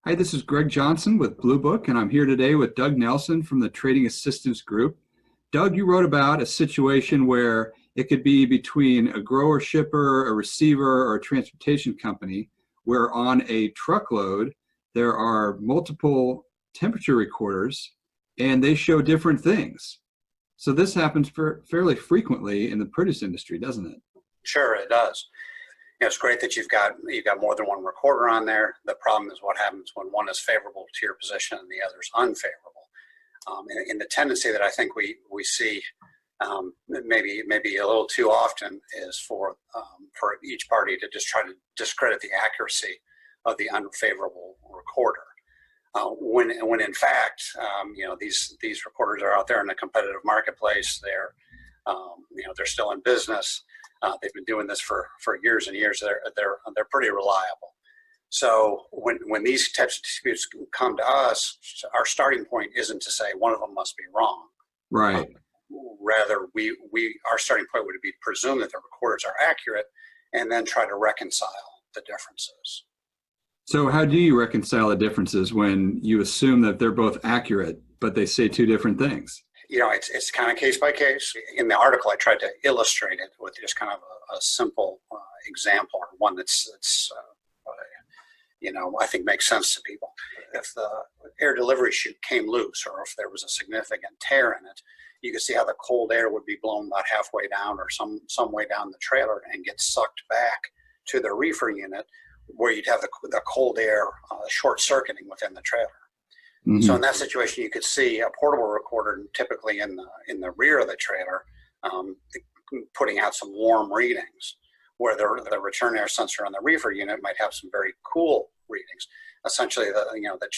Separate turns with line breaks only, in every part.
Hi, this is Greg Johnson with Blue Book, and I'm here today with Doug Nelson from the Trading Assistance Group. Doug, you wrote about a situation where it could be between a grower shipper, a receiver, or a transportation company, where on a truckload there are multiple temperature recorders and they show different things. So this happens fairly frequently in the produce industry, doesn't it?
Sure, it does. It's great that you've got more than one recorder on there. The problem is what happens when one is favorable to your position and the other is unfavorable. And the tendency that I think we see maybe a little too often is for each party to just try to discredit the accuracy of the unfavorable recorder. When in fact, these recorders are out there in a competitive marketplace. They're still in business. They've been doing this for years and years. They're pretty reliable. So when these types of disputes come to us, our starting point isn't to say one of them must be wrong.
Right.
Rather, our starting point would be to presume that the recorders are accurate, and then try to reconcile the differences.
So how do you reconcile the differences when you assume that they're both accurate, but they say two different things?
It's kind of case by case. In the article, I tried to illustrate it with just kind of a simple example, or one that's I think makes sense to people. If the air delivery chute came loose, or if there was a significant tear in it, you could see how the cold air would be blown about halfway down or some way down the trailer and get sucked back to the reefer unit, where you'd have the cold air short-circuiting within the trailer. Mm-hmm. So in that situation, you could see a portable recorder typically in the rear of the trailer, putting out some warm readings, where the return air sensor on the reefer unit might have some very cool readings. Essentially, that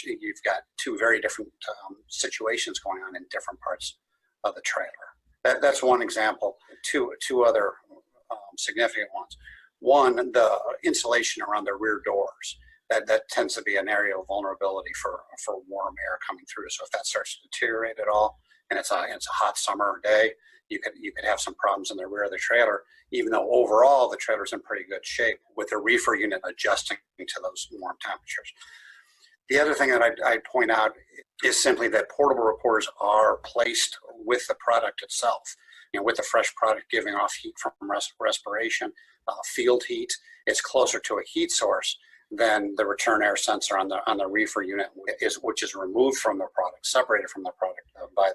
you've got two very different situations going on in different parts of the trailer. That's one example. Two other significant ones. One, the insulation around the rear doors. That tends to be an area of vulnerability for warm air coming through. So if that starts to deteriorate at all, and it's a hot summer day, you could have some problems in the rear of the trailer, even though overall the trailer's in pretty good shape, with the reefer unit adjusting to those warm temperatures. The other thing that I'd point out is simply that portable recorders are placed with the product itself, with the fresh product giving off heat from respiration, field heat. It's closer to a heat source than the return air sensor on the reefer unit, which is removed from the product, separated from the product by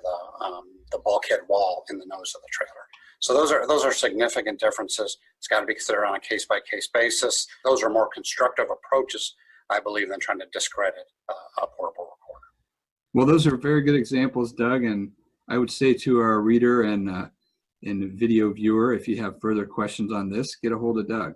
the bulkhead wall in the nose of the trailer. So those are significant differences. It's got to be considered on a case-by-case basis. Those are more constructive approaches, I believe, than trying to discredit a portable recorder.
Well, those are very good examples, Doug, and I would say to our reader and video viewer, if you have further questions on this, get a hold of Doug.